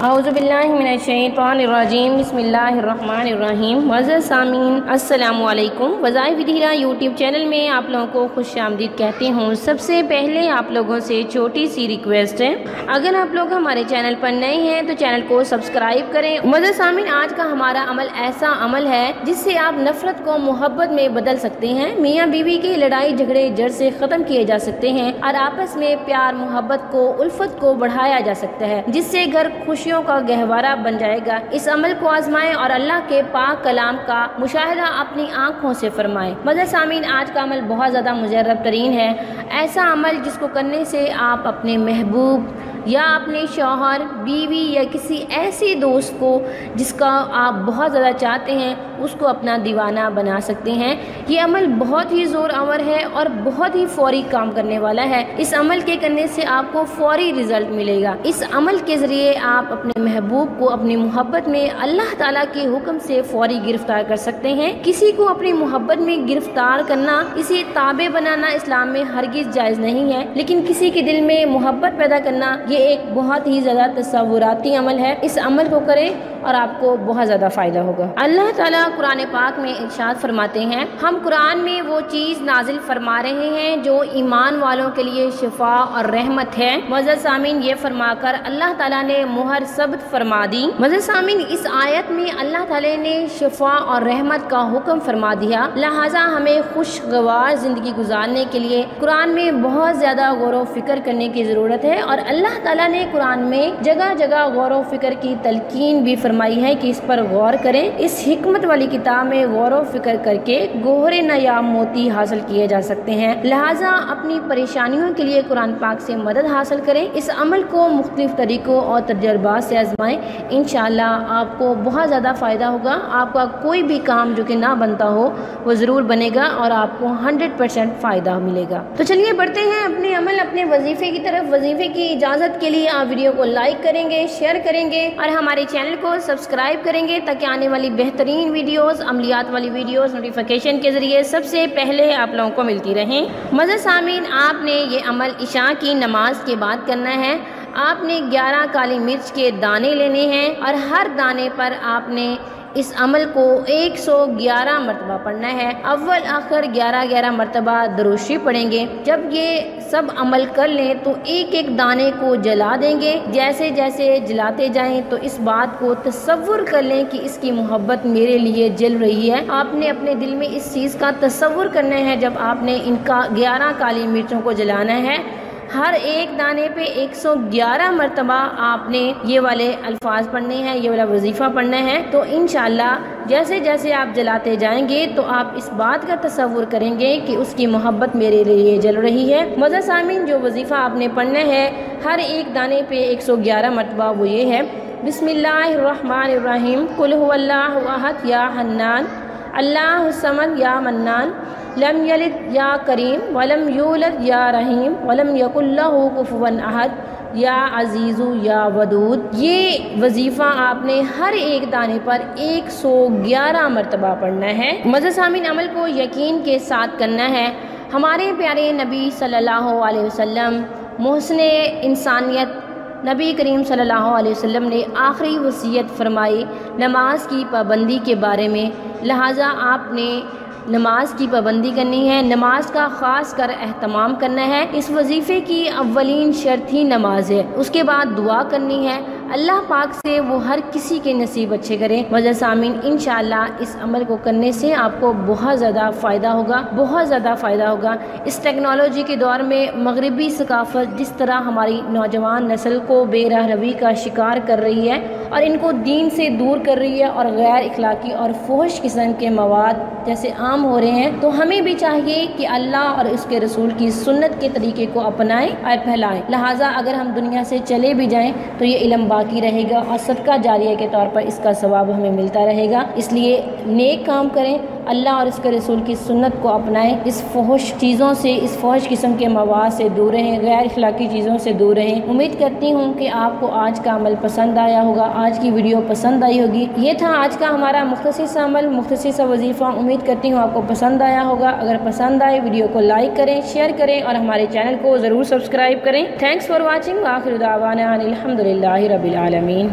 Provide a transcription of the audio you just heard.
اعوذ باللہ من الشیطان الرجیم بسم اللہ الرحمن الرحیم۔ معزز سامعین السلام علیکم۔ وظائف ودیرہ یوٹیوب چینل میں آپ لوگوں کو خوش آمدید کہتی ہوں۔ سب سے پہلے آپ لوگوں سے چھوٹی سی ریکویسٹ ہے، اگر آپ لوگ ہمارے چینل پر نئے ہیں تو چینل کو سبسکرائب کریں۔ معزز سامعین، آج کا ہمارا عمل ایسا عمل ہے جس سے آپ نفرت کو محبت میں بدل سکتے ہیں، میاں بیوی کی لڑائی جھگڑے جڑ سے ختم کیے جا سکتے ہیں اور آپس میں پیار محبت کو الفت کو بڑھایا جا سکتا ہے، جس سے گھر خوشیوں کا گہوارہ بن جائے گا۔ اس عمل کو آزمائیں اور اللہ کے پاک کلام کا مشاہدہ اپنی آنکھوں سے فرمائیں۔ معزز سامعین، آج کا عمل بہت زیادہ مجرب ترین ہے، ایسا عمل جس کو کرنے سے آپ اپنے محبوب یا اپنے شوہر، بیوی یا کسی ایسی دوست کو جس کا آپ بہت زیادہ چاہتے ہیں اس کو اپنا دیوانہ بنا سکتے ہیں۔ یہ عمل بہت ہی زور آور ہے اور بہت ہی فوری کام کرنے والا ہے۔ اس عمل کے کرنے سے آپ کو فوری رزلٹ ملے گا۔ اس عمل کے ذریعے آپ اپنے محبوب کو اپنی محبت میں اللہ تعالیٰ کے حکم سے فوری گرفتار کر سکتے ہیں۔ کسی کو اپنی محبت میں گرفتار کرنا، اسے تابع بنانا اسلام میں ہرگز جائز نہیں ہے، لیکن کسی کے دل میں محبت پیدا کرنا یہ ایک بہت ہی زیادہ تصوراتی عمل ہے۔ اس عمل کو کریں اور آپ کو بہت زیادہ فائدہ ہوگا۔ اللہ تعالیٰ قرآن پاک میں ارشاد فرماتے ہیں، ہم قرآن میں وہ چیز نازل فرما رہے ہیں جو ایمان والوں کے لیے شفا اور رحمت ہے۔ معزز سامعین، یہ فرما کر اللہ تعالیٰ نے مہر ثبت فرما دی۔ معزز سامعین، اس آیت میں اللہ تعالیٰ نے شفا اور رحمت کا حکم فرما دیا، لہٰذا ہمیں خوشگوار زندگی گزارنے کے لیے قرآن میں بہت زیادہ غور و فکر کرنے کی ضرورت ہے، اور اللہ تعالیٰ نے قرآن میں جگہ جگہ غور و فکر کی تلقین بھی فرمائی ہے کہ اس پر غور کریں۔ اس حکمت والی کتاب میں غور و فکر کر کے گوہر نایاب موتی حاصل کیے جا سکتے ہیں، لہٰذا اپنی پریشانیوں کے لیے قرآن پاک سے مدد حاصل کریں۔ اس عمل کو مختلف طریقوں اور تجربات سے آزمائیں، انشاءاللہ آپ کو بہت زیادہ فائدہ ہوگا۔ آپ کا کوئی بھی کام جو کہ نہ بنتا ہو وہ ضرور بنے گا اور آپ کو 100% فائدہ ملے گا۔ تو چلیے بڑھتے ہیں اپنے عمل، اپنے وظیفے کی طرف۔ وظیفے کی اجازت کے لیے آپ ویڈیو کو لائک کریں گے، شیئر کریں گے اور ہمارے چینل کو سبسکرائب کریں گے تاکہ آنے والی بہترین ویڈیوز، عملیات والی ویڈیوز نوٹیفیکیشن کے ذریعے سب سے پہلے آپ لوگوں کو ملتی رہیں۔ معزز سامعین، آپ نے یہ عمل عشاء کی نماز کے بعد کرنا ہے۔ آپ نے 11 کالی مرچ کے دانے لینے ہیں اور ہر دانے پر آپ نے اس عمل کو 111 مرتبہ پڑھنا ہے۔ اول آخر 11 مرتبہ درود شریف پڑھیں گے۔ جب یہ سب عمل کر لیں تو ایک ایک دانے کو جلا دیں گے۔ جیسے جیسے جلاتے جائیں تو اس بات کو تصور کر لیں کہ اس کی محبت میرے لیے جل رہی ہے۔ آپ نے اپنے دل میں اس چیز کا تصور کرنا ہے جب آپ نے ان کا 11 کالی مرچوں کو جلانا ہے۔ ہر ایک دانے پہ 111 مرتبہ آپ نے یہ والے الفاظ پڑھنے ہیں، یہ والا وظیفہ پڑھنا ہے۔ تو انشاءاللہ جیسے جیسے آپ جلاتے جائیں گے تو آپ اس بات کا تصور کریں گے کہ اس کی محبت میرے لیے جل رہی ہے۔ معزز سامعین، جو وظیفہ آپ نے پڑھنا ہے ہر ایک دانے پہ 111 مرتبہ، وہ یہ ہے، بسم اللہ الرحمن الرحیم، قل هو اللہ احد یا حنان، اللہ الصمد یا منان، لم یلد یا کریم ولم یولد یا رحیم ولم یکن لہ کفوا احد، یا عزیز یا ودود۔ یہ وظیفہ آپ نے ہر ایک دانے پر 111 مرتبہ پڑھنا ہے۔ معزز سامعین، عمل کو یقین کے ساتھ کرنا ہے۔ ہمارے پیارے نبی صلی اللہ علیہ وسلم، محسن انسانیت نبی کریم صلی اللہ علیہ وسلم نے آخری وصیت فرمائی نماز کی پابندی کے بارے میں، لہٰذا آپ نے نماز کی پابندی کرنی ہے، نماز کا خاص کر اہتمام کرنا ہے۔ اس وظیفے کی اولین شرط ہی نماز ہے، اس کے بعد دعا کرنی ہے، اللہ پاک سے وہ ہر کسی کے نصیب اچھے کرے۔ معزز سامعین، انشاءاللہ اس عمل کو کرنے سے آپ کو بہت زیادہ فائدہ ہوگا، بہت زیادہ فائدہ ہوگا۔ اس ٹیکنالوجی کے دور میں مغربی ثقافت جس طرح ہماری نوجوان نسل کو بے راہ روی کا شکار کر رہی ہے اور ان کو دین سے دور کر رہی ہے اور غیر اخلاقی اور فحش قسم کے مواد جیسے عام ہو رہے ہیں، تو ہمیں بھی چاہیے کہ اللہ اور اس کے رسول کی سنت کے طریقے کو اپنائیں اور پھیلائیں۔ لہٰذا اگر ہم دنیا سے چلے بھی جائیں تو یہ علم باقی رہے گا اور صدقہ جاریہ کے طور پر اس کا ثواب ہمیں ملتا رہے گا۔ اس لیے نیک کام کریں، اللہ اور اس کے رسول کی سنت کو اپنائیں، اس فحش چیزوں سے، اس فحش قسم کے مواد سے دور رہیں، غیر اخلاقی چیزوں سے دور رہیں۔ امید کرتی ہوں کہ آپ کو آج کا عمل پسند آیا ہوگا، آج کی ویڈیو پسند آئی ہوگی۔ یہ تھا آج کا ہمارا مختصر سا عمل، مختصر سا وظیفہ۔ امید کرتی ہوں آپ کو پسند آیا ہوگا۔ اگر پسند آئے ویڈیو کو لائک کریں، شیئر کریں اور ہمارے چینل کو ضرور سبسکرائب کریں۔ Thanks for watching. آخر دعوانا الحمدللہ رب العالمین۔